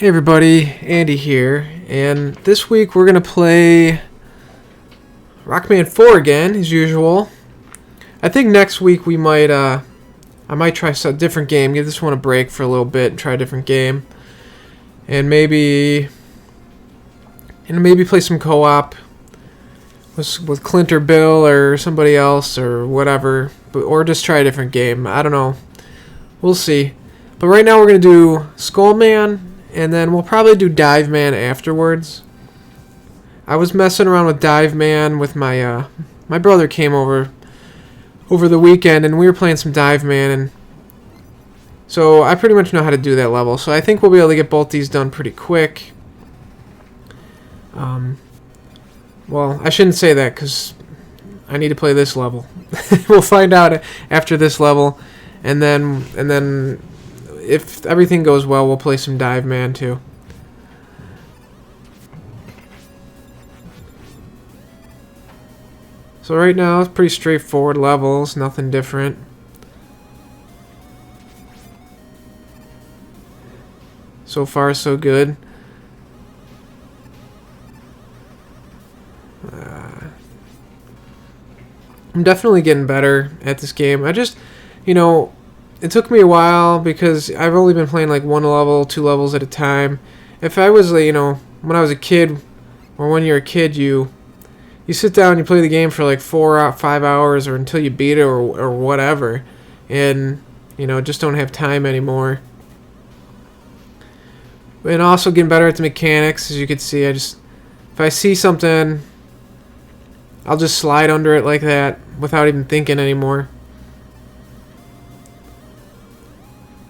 Hey everybody, Andy here, and this week we're going to play Rockman 4 again, as usual. I think next week we might, I might try a different game, give this one a break for a little bit and try a different game. And maybe play some co-op with Clint or Bill or somebody else or whatever, or just try a different game. I don't know. We'll see. But right now we're going to do Skullman. And then we'll probably do Dive Man afterwards. I was messing around with Dive Man with my my brother came over the weekend and we were playing some Dive Man, and so I pretty much know how to do that level. So I think we'll be able to get both these done pretty quick. Well, I shouldn't say that because I need to play this level. We'll find out after this level, and then if everything goes well, we'll play some Dive Man too. So right now it's pretty straightforward levels, nothing different. So far so good. I'm definitely getting better at this game. I just, it took me a while because I've only been playing like one level, 2 levels at a time. If I was, when I was a kid, or when you're a kid, you sit down and you play the game for like 4 or 5 hours, or until you beat it, or whatever, and just don't have time anymore. And also getting better at the mechanics, as you can see. If I see something, I'll just slide under it like that without even thinking anymore.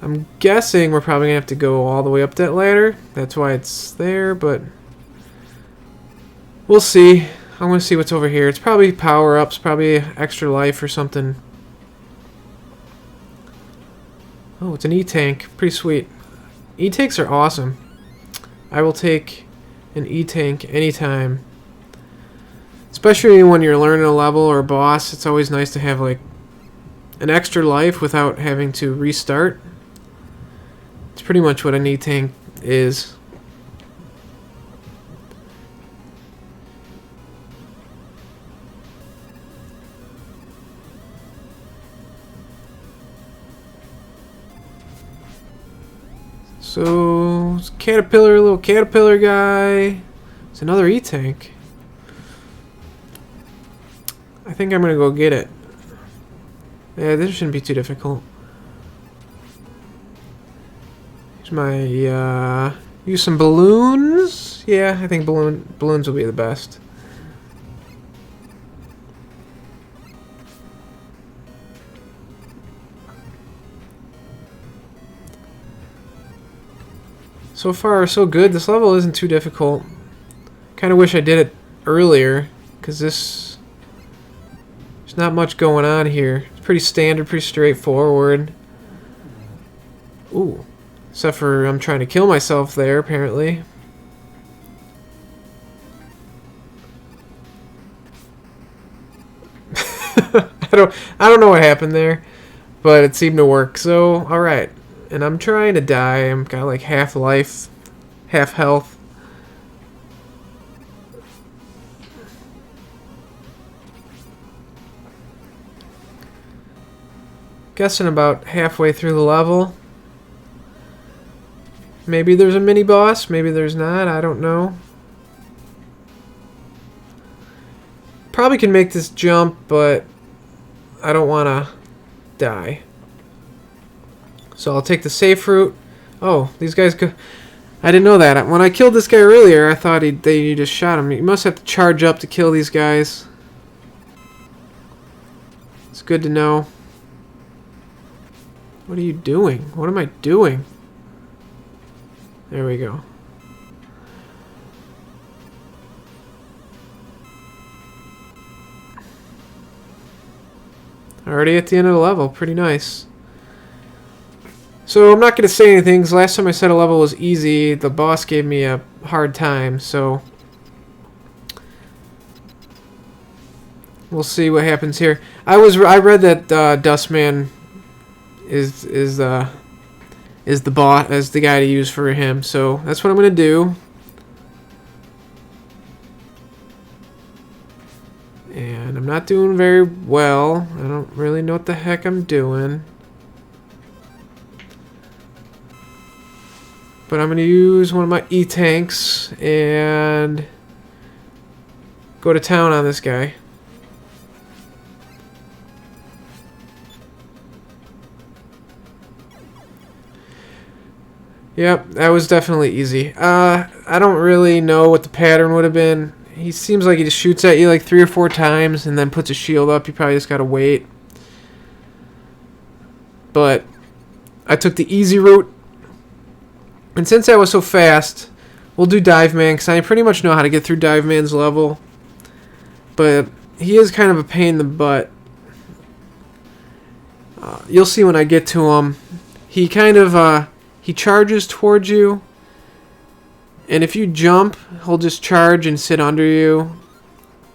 I'm guessing we're probably going to have to go all the way up that ladder. That's why it's there, but we'll see. I want to see what's over here. It's probably power-ups, probably extra life or something. Oh, it's an E-tank. Pretty sweet. E-tanks are awesome. I will take an E-tank anytime. Especially when you're learning a level or a boss, it's always nice to have like an extra life without having to restart. It's pretty much what an E-tank is. So, it's caterpillar, little caterpillar guy. It's another E-tank. I think I'm gonna go get it. Yeah, this shouldn't be too difficult. Use some balloons. Yeah, I think balloons will be the best. So far, so good. This level isn't too difficult. Kind of wish I did it earlier, because there's not much going on here. It's pretty standard, pretty straightforward. Ooh. Except for I'm trying to kill myself there, apparently. I don't know what happened there, but it seemed to work. So, all right. And I'm trying to die. I'm got like half life, half health. Guessing about halfway through the level. Maybe there's a mini boss, maybe there's not, I don't know. Probably can make this jump, but I don't want to die. So I'll take the safe route. Oh, these guys go. I didn't know that. When I killed this guy earlier, I thought they just shot him. You must have to charge up to kill these guys. It's good to know. What are you doing? What am I doing? There we go. Already at the end of the level. Pretty nice. So I'm not going to say anything, because last time I said a level was easy, the boss gave me a hard time, so we'll see what happens here. I read that Dustman is is the boss, as the guy to use for him. So that's what I'm gonna do. And I'm not doing very well. I don't really know what the heck I'm doing. But I'm gonna use one of my E-tanks and go to town on this guy. Yep, that was definitely easy. I don't really know what the pattern would have been. He seems like he just shoots at you like 3 or 4 times and then puts a shield up. You probably just gotta wait. But I took the easy route. And since I was so fast, we'll do Dive Man, because I pretty much know how to get through Dive Man's level. But he is kind of a pain in the butt. You'll see when I get to him. He kind of, he charges towards you. And if you jump, he'll just charge and sit under you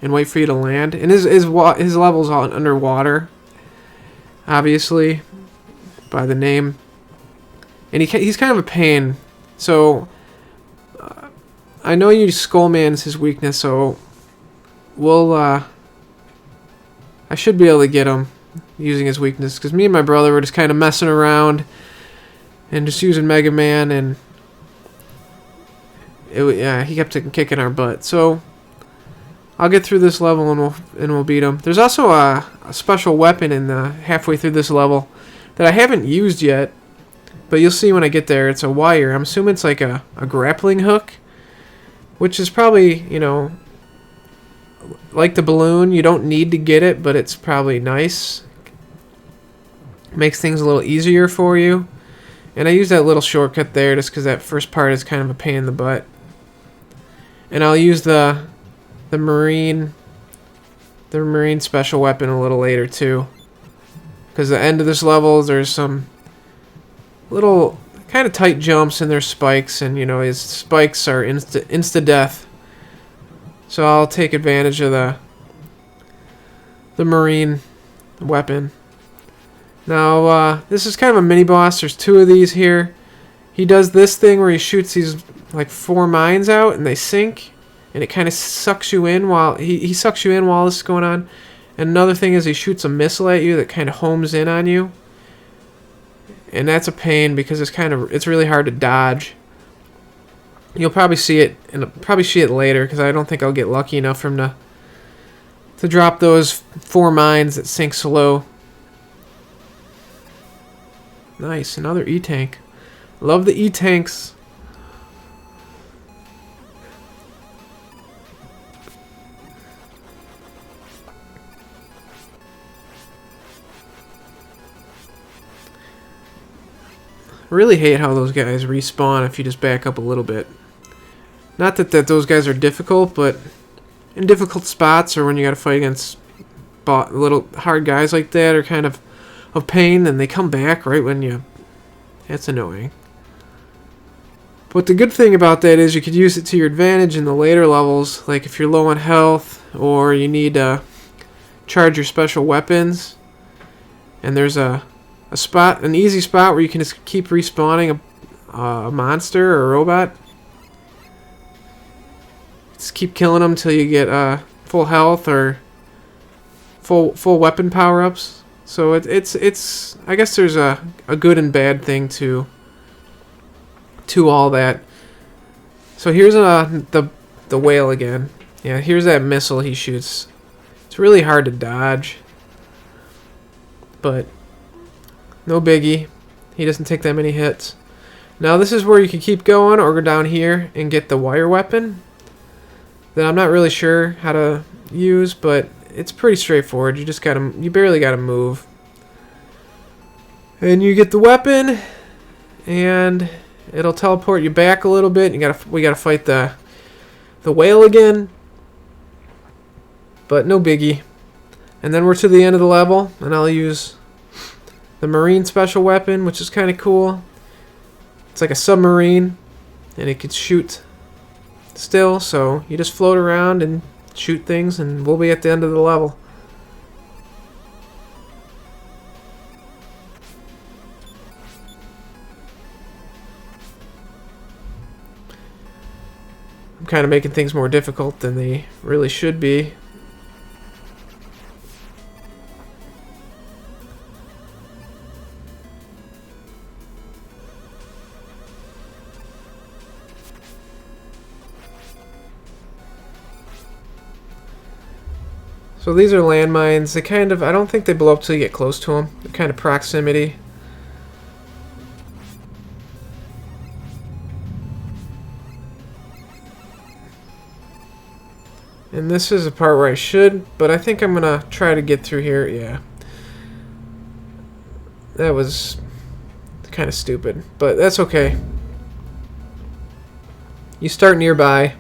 and wait for you to land. And his level's all underwater, obviously, by the name. And he's kind of a pain. So, I know you Skullman's his weakness, so we'll, I should be able to get him using his weakness. Because me and my brother were just kind of messing around and just using Mega Man, and yeah, he kept kicking our butt. So, I'll get through this level and we'll beat him. There's also a special weapon in the halfway through this level that I haven't used yet. But you'll see when I get there, it's a wire. I'm assuming it's like a grappling hook, which is probably, you know, like the balloon. You don't need to get it, but it's probably nice. Makes things a little easier for you. And I use that little shortcut there just because that first part is kind of a pain in the butt. And I'll use the marine special weapon a little later too. Because at the end of this level, there's some little kind of tight jumps and there's spikes, and you know his spikes are insta death. So I'll take advantage of the marine weapon. Now this is kind of a mini boss. There's 2 of these here. He does this thing where he shoots these like 4 mines out and they sink, and it kind of sucks you in while he sucks you in while this is going on. And another thing is he shoots a missile at you that kind of homes in on you. And that's a pain because it's really hard to dodge. You'll probably see it later because I don't think I'll get lucky enough for him to drop those 4 mines that sink slow. Nice, another E-tank. Love the E-tanks. Really hate how those guys respawn if you just back up a little bit. Not that those guys are difficult, but in difficult spots or when you gotta fight against little hard guys like that are kind of pain, and they come back right when you... That's annoying. But the good thing about that is you could use it to your advantage in the later levels, like if you're low on health or you need to charge your special weapons, and there's an easy spot where you can just keep respawning a monster or a robot. Just keep killing them until you get full health or full weapon power-ups. So it's I guess there's a good and bad thing to all that. So here's the whale again. Yeah, here's that missile he shoots. It's really hard to dodge, but no biggie. He doesn't take that many hits. Now this is where you can keep going or go down here and get the wire weapon that I'm not really sure how to use, but it's pretty straightforward. You barely gotta move. And you get the weapon and it'll teleport you back a little bit. We gotta fight the whale again. But no biggie. And then we're to the end of the level, and I'll use the marine special weapon, which is kind of cool. It's like a submarine, and it could shoot still, so you just float around and shoot things, and we'll be at the end of the level. I'm kind of making things more difficult than they really should be. So these are landmines. They kind of, I don't think they blow up till you get close to them. They're kind of proximity. And this is a part where I should, but I think I'm gonna try to get through here. Yeah. That was kind of stupid, but that's okay. You start nearby.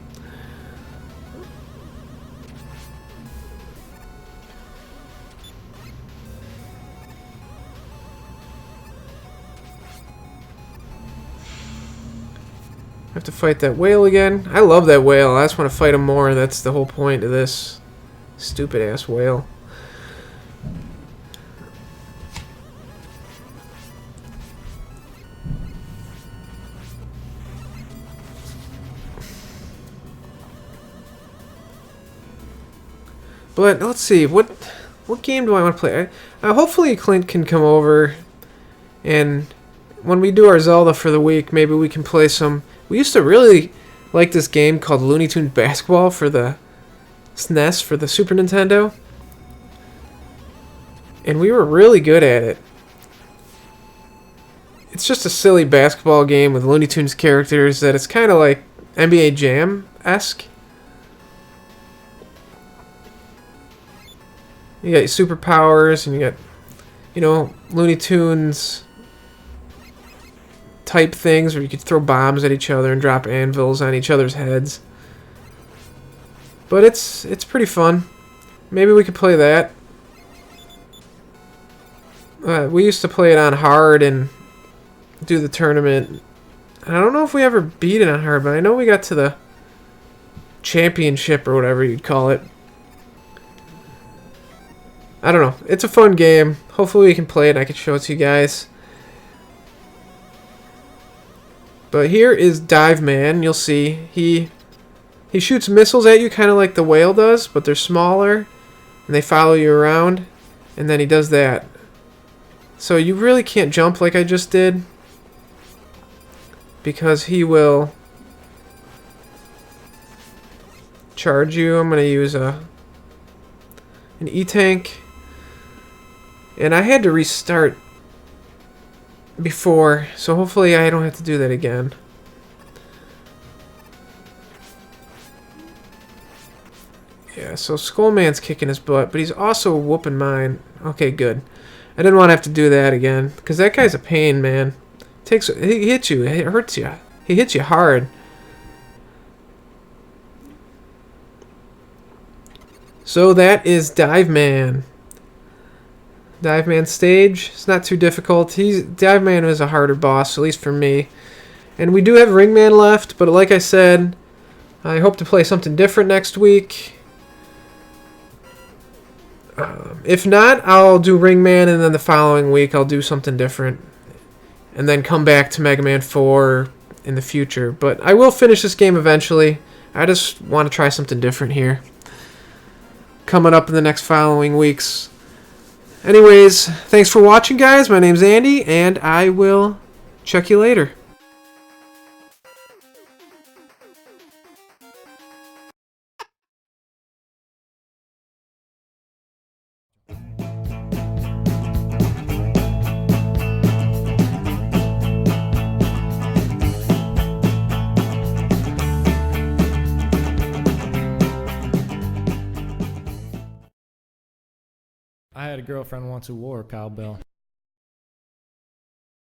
Have to fight that whale again. I love that whale. I just want to fight him more. That's the whole point of this stupid ass whale. But let's see, what game do I want to play? Hopefully Clint can come over, and when we do our Zelda for the week, maybe we can play some. We used to really like this game called Looney Tunes Basketball for the SNES, for the Super Nintendo. And we were really good at it. It's just a silly basketball game with Looney Tunes characters that it's kind of like NBA Jam-esque. You got your superpowers, and you got, you know, Looney Tunes type things where you could throw bombs at each other and drop anvils on each other's heads. But it's pretty fun. Maybe we could play that. We used to play it on hard and do the tournament. I don't know if we ever beat it on hard, but I know we got to the championship or whatever you'd call it. I don't know. It's a fun game. Hopefully we can play it and I can show it to you guys. But here is Dive Man. You'll see he shoots missiles at you kind of like the whale does, but they're smaller and they follow you around, and then he does that. So you really can't jump like I just did, because he will charge you. I'm going to use an E-Tank. And I had to restart before, so hopefully I don't have to do that again. Yeah, so Skullman's kicking his butt, but he's also whooping mine. Okay, good. I didn't want to have to do that again, because that guy's a pain, man. He hits you, it hurts you. He hits you hard. So that is Dive Man. Dive Man stage. It's not too difficult. Dive Man is a harder boss, at least for me. And we do have Ring Man left, but like I said, I hope to play something different next week. If not, I'll do Ring Man, and then the following week I'll do something different. And then come back to Mega Man 4 in the future. But I will finish this game eventually. I just want to try something different here. Coming up in the next following weeks. Anyways, thanks for watching, guys. My name's Andy, and I will check you later. I had a girlfriend once who wore a cowbell.